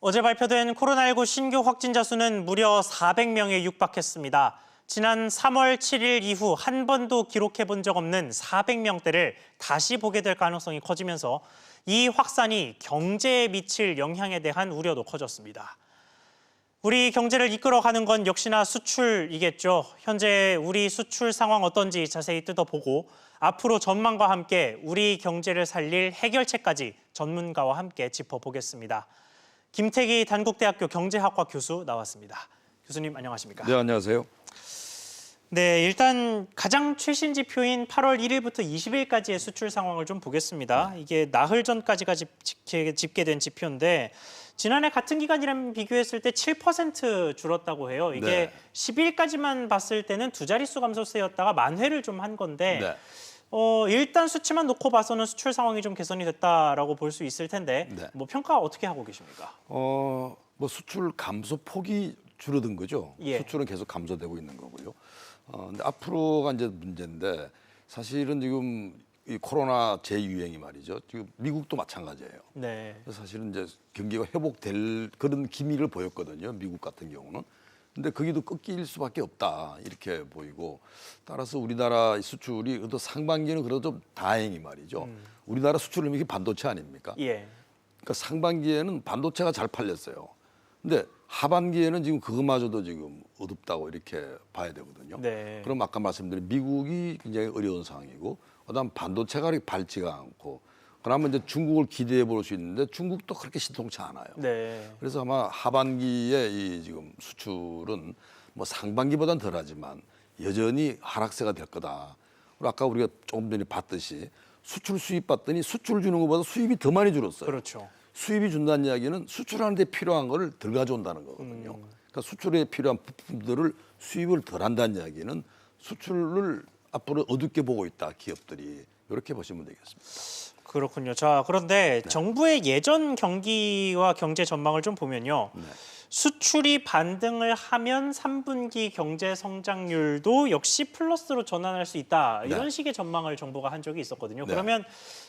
어제 발표된 코로나19 신규 확진자 수는 무려 400명에 육박했습니다. 지난 3월 7일 이후 한 번도 기록해 본 적 없는 400명대를 다시 보게 될 가능성이 커지면서 이 확산이 경제에 미칠 영향에 대한 우려도 커졌습니다. 우리 경제를 이끌어가는 건 역시나 수출이겠죠. 현재 우리 수출 상황 어떤지 자세히 뜯어보고 앞으로 전망과 함께 우리 경제를 살릴 해결책까지 전문가와 함께 짚어보겠습니다. 김태기 단국대학교 경제학과 교수 나왔습니다. 교수님 안녕하십니까? 네, 안녕하세요. 네, 일단 가장 최신 지표인 8월 1일부터 20일까지의 수출 상황을 좀 보겠습니다. 이게 나흘 전까지가 집계된 지표인데 지난해 같은 기간이랑 비교했을 때 7% 줄었다고 해요. 이게 네. 10일까지만 봤을 때는 두 자릿수 감소세였다가 만회를 좀 한 건데 네. 일단 수치만 놓고 봐서는 수출 상황이 좀 개선이 됐다라고 볼 수 있을 텐데 네. 뭐 평가 어떻게 하고 계십니까? 뭐 수출 감소 폭이 줄어든 거죠. 예. 수출은 계속 감소되고 있는 거고요. 근데 앞으로가 이제 문제인데 사실은 지금 이 코로나 재유행이 말이죠. 지금 미국도 마찬가지예요. 네. 그래서 사실은 이제 경기가 회복될 그런 기미를 보였거든요. 미국 같은 경우는. 근데 거기도 꺾일 수밖에 없다 이렇게 보이고 따라서 우리나라 수출이 그래도 상반기는 그래도 좀 다행히 말이죠. 우리나라 수출은 이게 반도체 아닙니까? 예. 그러니까 상반기에는 반도체가 잘 팔렸어요. 근데 하반기에는 지금 그것마저도 지금 어둡다고 이렇게 봐야 되거든요. 네. 그럼 아까 말씀드린 미국이 굉장히 어려운 상황이고 그다음 반도체가 그렇게 밝지가 않고 그러면 이제 중국을 기대해 볼 수 있는데 중국도 그렇게 신통치 않아요. 네. 그래서 아마 하반기에 이 지금 수출은 뭐 상반기보다는 덜하지만 여전히 하락세가 될 거다. 그리고 아까 우리가 조금 전에 봤듯이 수출 수입 봤더니 수출 주는 것보다 수입이 더 많이 줄었어요. 그렇죠. 수입이 준다는 이야기는 수출하는 데 필요한 거를 덜 가져온다는 거거든요. 그러니까 수출에 필요한 부품들을 수입을 덜 한다는 이야기는 수출을 앞으로 어둡게 보고 있다, 기업들이. 이렇게 보시면 되겠습니다. 그렇군요. 자, 그런데 정부의 예전 경기와 경제 전망을 좀 보면요. 네. 수출이 반등을 하면 3분기 경제 성장률도 역시 플러스로 전환할 수 있다. 이런 네. 식의 전망을 정부가 한 적이 있었거든요. 네. 그러면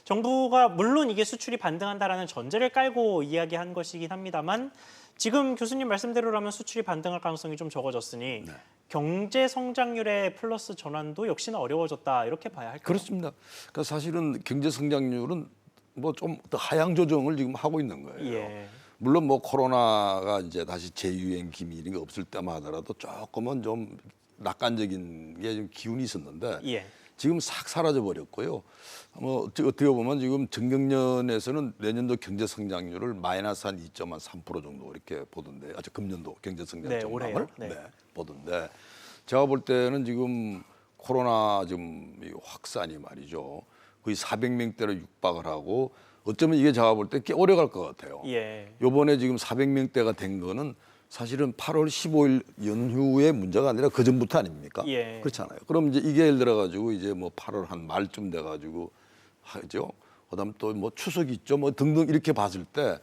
정부가 물론 이게 수출이 반등한다라는 전제를 깔고 이야기한 것이긴 합니다만 지금 교수님 말씀대로라면 수출이 반등할 가능성이 좀 적어졌으니 네. 경제 성장률의 플러스 전환도 역시나 어려워졌다. 이렇게 봐야 할까요? 그렇습니다. 그러니까 사실은 경제 성장률은 뭐 좀 더 하향 조정을 지금 하고 있는 거예요. 예. 물론 뭐 코로나가 이제 다시 재유행 기미 이런 게 없을 때만 하더라도 조금은 좀 낙관적인 게 좀 기운이 있었는데 예. 지금 싹 사라져 버렸고요. 뭐 어떻게 보면 지금 정경련에서는 내년도 경제 성장률을 마이너스 한 2.3% 정도 이렇게 보던데, 아주 금년도 경제 성장 네, 전망을 올해요. 네. 보던데 제가 볼 때는 지금 코로나 지금 이 확산이 말이죠. 거의 400명대로 육박을 하고 어쩌면 이게 제가 볼 때 꽤 오래 갈 것 같아요. 예. 요번에 지금 400명대가 된 거는 사실은 8월 15일 연휴의 문제가 아니라 그 전부터 아닙니까? 예. 그렇잖아요. 그럼 이제 이게 예를 들어 가지고 이제 뭐 8월 한 말쯤 돼 가지고 하죠. 그다음 또 뭐 추석 있죠. 뭐 등등 이렇게 봤을 때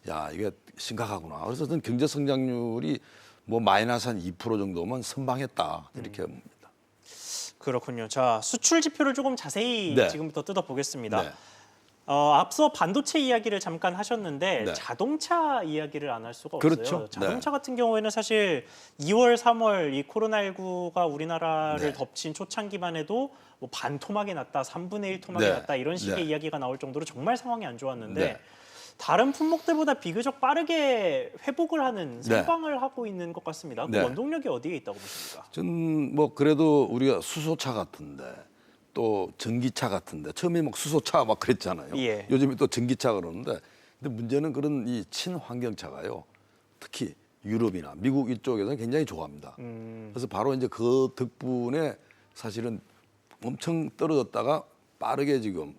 야, 이게 심각하구나. 그래서 저는 경제 성장률이 뭐 마이너스 한 2% 정도면 선방했다. 이렇게 봅니다. 그렇군요. 자, 수출 지표를 조금 자세히 네. 지금부터 뜯어보겠습니다. 네. 앞서 반도체 이야기를 잠깐 하셨는데 네. 자동차 이야기를 안 할 수가 없어요. 그렇죠. 자동차 같은 경우에는 사실 2월, 3월 이 코로나19가 우리나라를 네. 덮친 초창기만 해도 뭐 반토막이 났다, 3분의 1 토막이 네. 났다 이런 식의 네. 이야기가 나올 정도로 정말 상황이 안 좋았는데 네. 다른 품목들보다 비교적 빠르게 회복을 하는 선방을 하고 있는 것 같습니다. 그 네. 원동력이 어디에 있다고 보십니까? 저는 뭐 그래도 우리가 수소차 같은데 또 전기차 같은데 처음에 막 수소차 막 그랬잖아요. 예. 요즘에 또 전기차 그러는데 근데 문제는 그런 이 친환경차가요. 특히 유럽이나 미국 이쪽에서는 굉장히 좋아합니다. 그래서 바로 이제 그 덕분에 사실은 엄청 떨어졌다가 빠르게 지금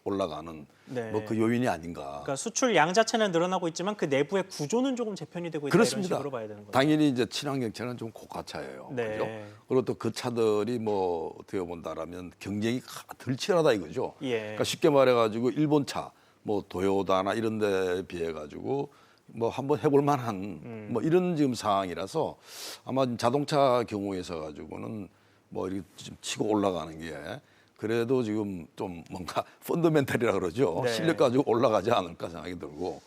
올라가는 네. 뭐 그 요인이 아닌가. 그러니까 수출 양 자체는 늘어나고 있지만 그 내부의 구조는 조금 재편이 되고 있다 그렇습니다. 이런 식으로 봐야 되는 거죠. 당연히 이제 친환경차는 좀 고가차예요. 네. 그죠? 그리고 또 그 차들이 뭐 어떻게 본다라면 경쟁이 덜 치열하다 이거죠. 예. 그러니까 쉽게 말해가지고 일본 차, 뭐 도요다나 이런 데에 비해 가지고 뭐 한번 해볼 만한 뭐 이런 지금 상황이라서 아마 자동차 경우에서 가지고는 뭐 이렇게 좀 치고 올라가는 게 그래도 지금 좀 뭔가 펀더멘탈이라 그러죠. 네. 실력 가지고 올라가지 않을까 생각이 들고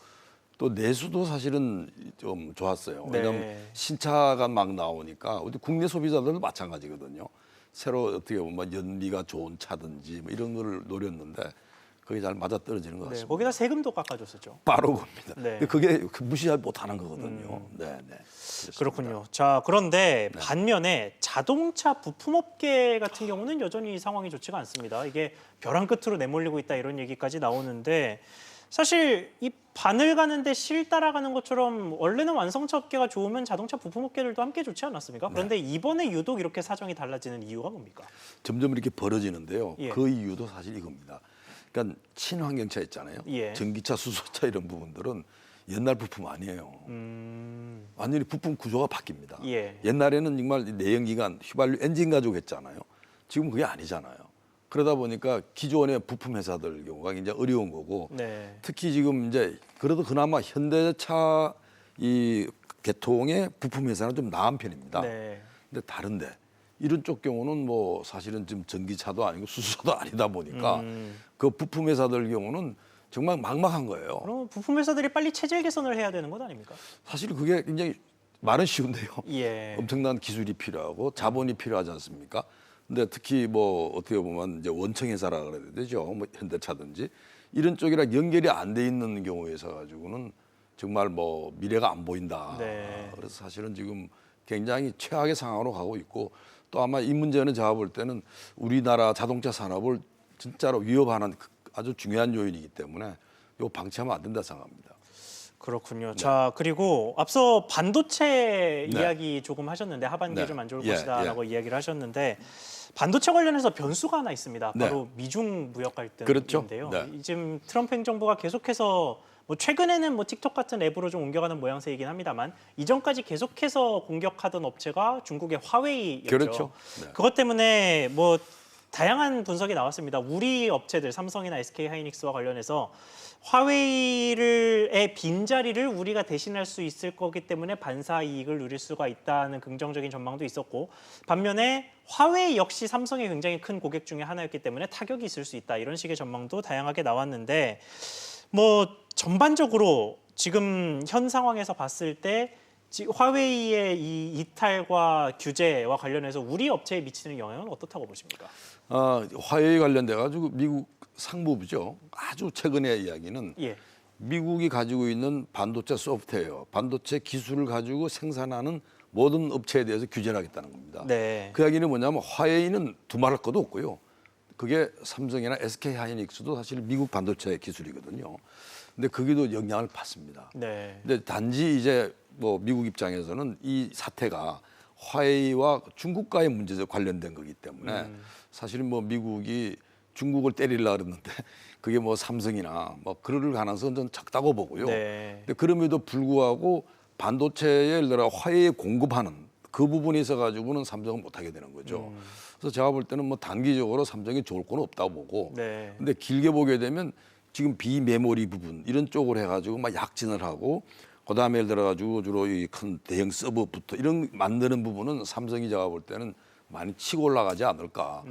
또 내수도 사실은 좀 좋았어요. 네. 왜냐하면 신차가 막 나오니까 우리 국내 소비자들도 마찬가지거든요. 새로 어떻게 보면 연비가 좋은 차든지 뭐 이런 거를 노렸는데 그게 잘 맞아떨어지는 것 네, 같습니다. 거기다 세금도 깎아줬었죠. 바로 겁니다. 네. 근데 그게 무시 못하는 거거든요. 네, 네. 그렇군요. 자, 그런데 반면에 자동차 부품업계 같은 경우는 여전히 상황이 좋지가 않습니다. 이게 벼랑 끝으로 내몰리고 있다 이런 얘기까지 나오는데 사실 이 바늘 가는데 실 따라가는 것처럼 원래는 완성차 업계가 좋으면 자동차 부품업계들도 함께 좋지 않았습니까? 그런데 이번에 유독 이렇게 사정이 달라지는 이유가 뭡니까? 점점 이렇게 벌어지는데요. 예. 그 이유도 사실 이겁니다. 그러니까 친환경차 있잖아요. 예. 전기차, 수소차 이런 부분들은 옛날 부품 아니에요. 완전히 부품 구조가 바뀝니다. 예. 옛날에는 정말 내연기관, 휘발유 엔진 가지고 했잖아요. 지금 그게 아니잖아요. 그러다 보니까 기존의 부품 회사들 경우가 굉장히 어려운 거고 네. 특히 지금 이제 그래도 그나마 현대차 이 계통의 부품 회사는 좀 나은 편입니다. 네. 근데 다른데 이런 쪽 경우는 뭐 사실은 지금 전기차도 아니고 수소도 아니다 보니까 그 부품 회사들 경우는 정말 막막한 거예요. 그럼 부품 회사들이 빨리 체질 개선을 해야 되는 것 아닙니까? 사실 그게 굉장히 말은 쉬운데요. 예. 엄청난 기술이 필요하고 자본이 필요하지 않습니까? 근데 특히 뭐 어떻게 보면 이제 원청 회사라 그래야 되죠. 뭐 현대차든지 이런 쪽이랑 연결이 안 돼 있는 경우에서 가지고는 정말 뭐 미래가 안 보인다. 네. 그래서 사실은 지금 굉장히 최악의 상황으로 가고 있고 또 아마 이 문제는 제가 볼 때는 우리나라 자동차 산업을 진짜로 위협하는 아주 중요한 요인이기 때문에 이거 방치하면 안 된다 생각합니다. 그렇군요. 자, 그리고 앞서 반도체 네. 이야기 조금 하셨는데 하반기에 네. 좀 안 좋을 예, 것이다라고 이야기를 하셨는데 반도체 관련해서 변수가 하나 있습니다. 네. 바로 미중 무역 그렇죠. 갈등인데요. 네. 지금 트럼프 행정부가 계속해서 뭐 최근에는 뭐 틱톡 같은 앱으로 좀 옮겨가는 모양새이긴 합니다만 이전까지 계속해서 공격하던 업체가 중국의 화웨이였죠. 그렇죠. 네. 그것 때문에 뭐 다양한 분석이 나왔습니다. 우리 업체들 삼성이나 SK 하이닉스와 관련해서 화웨이의 빈자리를 우리가 대신할 수 있을 거기 때문에 반사 이익을 누릴 수가 있다는 긍정적인 전망도 있었고 반면에 화웨이 역시 삼성의 굉장히 큰 고객 중에 하나였기 때문에 타격이 있을 수 있다 이런 식의 전망도 다양하게 나왔는데 뭐 전반적으로 지금 현 상황에서 봤을 때 화웨이의 이 이탈과 규제와 관련해서 우리 업체에 미치는 영향은 어떻다고 보십니까? 화웨이 관련돼 가지고 미국 상무부죠. 아주 최근의 이야기는 예. 미국이 가지고 있는 반도체 소프트웨어, 반도체 기술을 가지고 생산하는 모든 업체에 대해서 규제를 하겠다는 겁니다. 네. 그 이야기는 뭐냐면 화웨이는 두말할 것도 없고요. 그게 삼성이나 SK 하이닉스도 사실 미국 반도체 기술이거든요. 근데 거기도 영향을 받습니다. 네. 근데 단지 이제 뭐 미국 입장에서는 이 사태가 화웨이와 중국과의 문제에 관련된 거기 때문에 사실은 뭐 미국이 중국을 때리려고 그랬는데 그게 뭐 삼성이나 뭐 그럴 가능성은 좀 적다고 보고요. 네. 근데 그럼에도 불구하고 반도체에 예를 들어 화웨이에 공급하는 그 부분에 있어 가지고는 삼성은 못 하게 되는 거죠. 그래서 제가 볼 때는 뭐 단기적으로 삼성이 좋을 건 없다고 보고 네. 근데 길게 보게 되면 지금 비메모리 부분 이런 쪽으로 해가지고 막 약진을 하고 그다음에 예를 들어가지고 주로 이 큰 대형 서버부터 이런 만드는 부분은 삼성이 제가 볼 때는 많이 치고 올라가지 않을까.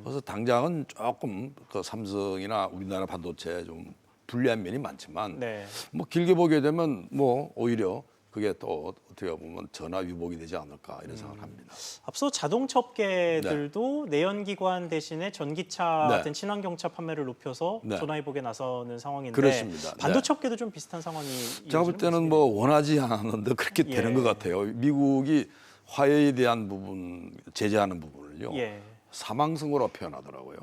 그래서 당장은 조금 그 삼성이나 우리나라 반도체 좀 불리한 면이 많지만 네. 뭐 길게 보게 되면 뭐 오히려 그게 또 어떻게 보면 전화 위복이 되지 않을까 이런 생각을 합니다. 앞서 자동차 업계들도 내연기관 대신에 전기차 네. 같은 친환경차 판매를 높여서 네. 전화위복에 나서는 상황인데 그렇습니다. 반도체 업계도 좀 비슷한 상황이 제가 볼 때는 뭐 원하지 않았는데 그렇게 되는 예. 것 같아요. 미국이 화웨이에 대한 부분 제재하는 부분을요. 예. 사망선고로 표현하더라고요.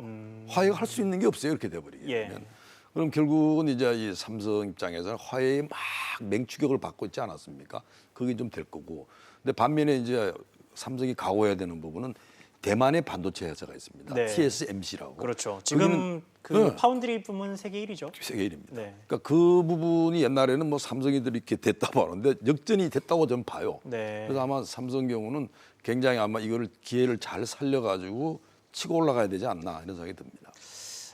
화웨이가 할 수 있는 게 없어요. 이렇게 돼버리게 예. 되면. 그럼 결국은 이제 이 삼성 입장에서는 화웨이 막 맹추격을 받고 있지 않았습니까? 그게 좀 될 거고. 근데 반면에 이제 삼성이 각오해야 되는 부분은 대만의 반도체 회사가 있습니다. 네. TSMC라고. 그렇죠. 지금 그 네. 파운드리 부문 세계 1위죠. 세계 1위입니다. 네. 그러니까 그 부분이 옛날에는 뭐 삼성이들이 이렇게 됐다고 하는데 역전이 됐다고 저는 봐요. 네. 그래서 아마 삼성 경우는 굉장히 아마 이거를 기회를 잘 살려가지고 치고 올라가야 되지 않나 이런 생각이 듭니다.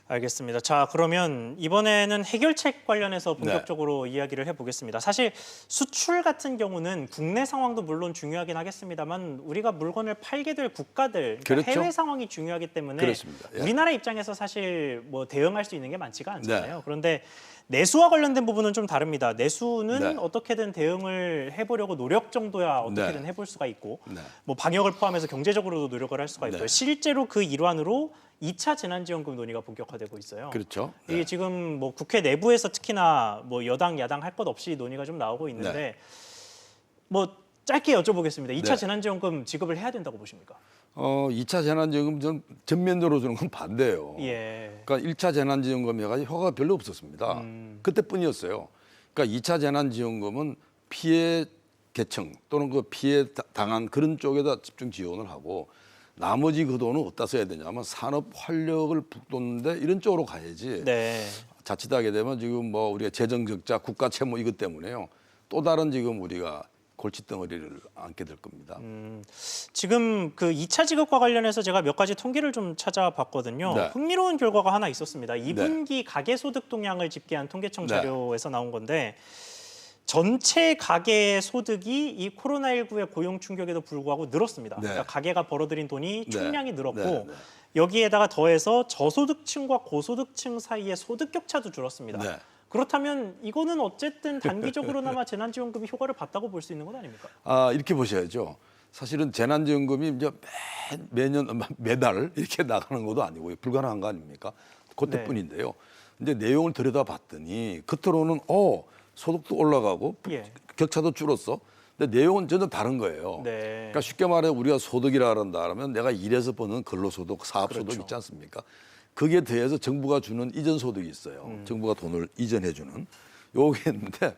알겠습니다. 자, 그러면 이번에는 해결책 관련해서 본격적으로 이야기를 해보겠습니다. 사실 수출 같은 경우는 국내 상황도 물론 중요하긴 하겠습니다만 우리가 물건을 팔게 될 국가들, 그러니까 그렇죠. 해외 상황이 중요하기 때문에 그렇습니다. 예. 우리나라 입장에서 사실 뭐 대응할 수 있는 게 많지가 않잖아요. 네. 그런데 내수와 관련된 부분은 좀 다릅니다. 내수는 네. 어떻게든 대응을 해보려고 노력 정도야 어떻게든 네. 해볼 수가 있고 네. 뭐 방역을 포함해서 경제적으로도 노력을 할 수가 있고요. 네. 실제로 그 일환으로 2차 재난지원금 논의가 본격화되고 있어요. 그렇죠. 이게 네. 지금 뭐 국회 내부에서 특히나 뭐 여당 야당 할 것 없이 논의가 좀 나오고 있는데 네. 뭐 짧게 여쭤보겠습니다. 2차 네. 재난지원금 지급을 해야 된다고 보십니까? 2차 재난지원금 전 전면적으로 주는 건 반대예요. 예. 그러니까 1차 재난지원금 해가지고 효과가 별로 없었습니다. 그때뿐이었어요. 그러니까 2차 재난지원금은 피해 계층 또는 그 피해 당한 그런 쪽에다 집중 지원을 하고 나머지 그 돈은 어디다 써야 되냐면 산업 활력을 북돋는데 이런 쪽으로 가야지. 네. 자칫하게 되면 지금 뭐 우리가 재정 적자, 국가 채무 이것 때문에요. 또 다른 지금 우리가 골칫덩어리를 안게 될 겁니다. 지금 그 2차 지급과 관련해서 제가 몇 가지 통계를 좀 찾아봤거든요. 네. 흥미로운 결과가 하나 있었습니다. 2분기 가계소득 동향을 집계한 통계청 네. 자료에서 나온 건데 전체 가계 소득이 이 코로나19의 고용 충격에도 불구하고 늘었습니다. 네. 그러니까 가계가 벌어들인 돈이 총량이 늘었고 네. 네. 여기에다가 더해서 저소득층과 고소득층 사이의 소득 격차도 줄었습니다. 네. 그렇다면 이거는 어쨌든 단기적으로나마 재난지원금이 효과를 봤다고 볼 수 있는 건 아닙니까? 이렇게 보셔야죠. 사실은 재난지원금이 이제 매년 매달 이렇게 나가는 것도 아니고 불가능한 거 아닙니까? 그때뿐인데요. 근데 내용을 들여다봤더니 겉으로는 소득도 올라가고 예. 격차도 줄었어. 근데 내용은 전혀 다른 거예요. 네. 그러니까 쉽게 말해 우리가 소득이라 한다 그러면 내가 일해서 버는 근로소득, 사업소득 그렇죠. 있지 않습니까? 거기에 대해서 정부가 주는 이전 소득이 있어요. 정부가 돈을 이전해 주는 요게 있는데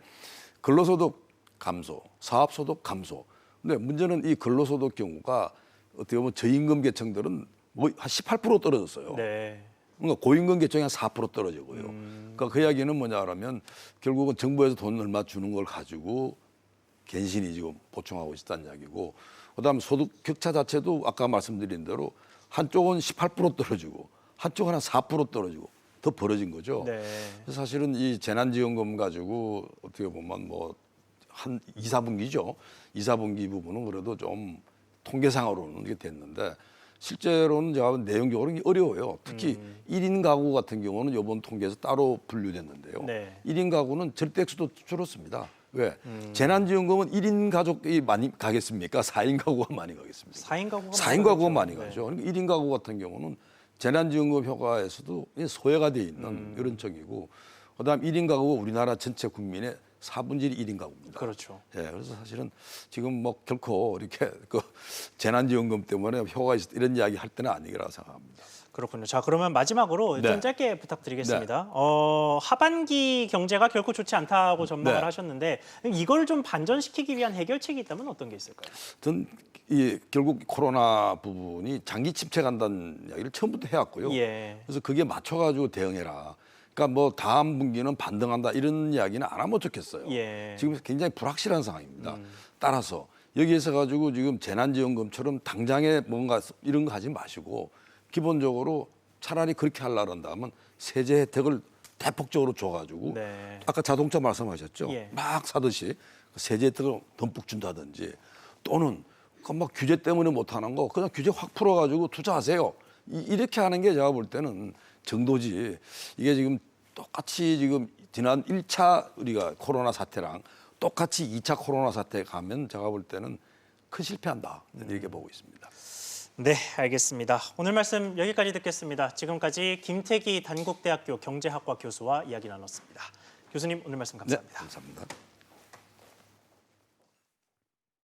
근로소득 감소, 사업소득 감소. 근데 문제는 이 근로소득 경우가 어떻게 보면 저임금 계층들은 뭐 한 18% 떨어졌어요. 네. 그러니까 고임금 계층이 한 4% 떨어지고요. 그러니까 그 이야기는 뭐냐라면 결국은 정부에서 돈 얼마 주는 걸 가지고 갠신히 지금 보충하고 있다는 이야기고, 그다음 소득 격차 자체도 아까 말씀드린 대로 한쪽은 18% 떨어지고 한쪽은 한 4% 떨어지고 더 벌어진 거죠. 네. 그래서 사실은 이 재난지원금 가지고 어떻게 보면 뭐 한 2, 4분기죠. 2, 4분기 부분은 그래도 좀 통계상으로는 이게 됐는데 실제로는 제가 내용적으로 어려워요. 특히 1인 가구 같은 경우는 이번 통계에서 따로 분류됐는데요. 네. 1인 가구는 절대 액수도 줄었습니다. 왜? 재난지원금은 1인 가족이 많이 가겠습니까? 4인 가구가 많이 가겠습니까? 4인 가구가 4인 가구가 많이 네. 가죠. 그러니까 1인 가구 같은 경우는 재난지원금 효과에서도 소외가 돼 있는 이런 쪽이고, 그다음 1인 가구가 우리나라 전체 국민의 4분의 1이 1인 가구입니다. 그렇죠. 예, 그래서 사실은 지금 뭐 결코 이렇게 그 재난지원금 때문에 효과가 있었 이런 이야기 할 때는 아니라고 생각합니다. 그렇군요. 자, 그러면 마지막으로 네. 좀 짧게 부탁드리겠습니다. 하반기 경제가 결코 좋지 않다고 전망을 네. 하셨는데 이걸 좀 반전시키기 위한 해결책이 있다면 어떤 게 있을까요? 전 결국 코로나 부분이 장기 침체간다는 이야기를 처음부터 해왔고요. 예. 그래서 그게 맞춰가지고 대응해라. 그러니까 뭐 다음 분기는 반등한다 이런 이야기는 안 하면 좋겠어요. 예. 지금 굉장히 불확실한 상황입니다. 따라서 여기에서 가지고 지금 재난지원금처럼 당장에 뭔가 이런 거 하지 마시고 기본적으로 차라리 그렇게 하려고 한다면 세제 혜택을 대폭적으로 줘가지고 네. 아까 자동차 말씀하셨죠. 예. 막 사듯이 세제 혜택을 듬뿍 준다든지 또는 막 규제 때문에 못하는 거 그냥 규제 확 풀어가지고 투자하세요. 이렇게 하는 게 제가 볼 때는 정도지. 이게 지금 똑같이 지금 지난 1차 우리가 코로나 사태랑 똑같이 2차 코로나 사태 가면 제가 볼 때는 큰 실패한다 이렇게 보고 있습니다. 네, 알겠습니다. 오늘 말씀 여기까지 듣겠습니다. 지금까지 김태기 단국대학교 경제학과 교수와 이야기 나눴습니다. 교수님 오늘 말씀 감사합니다. 네, 감사합니다.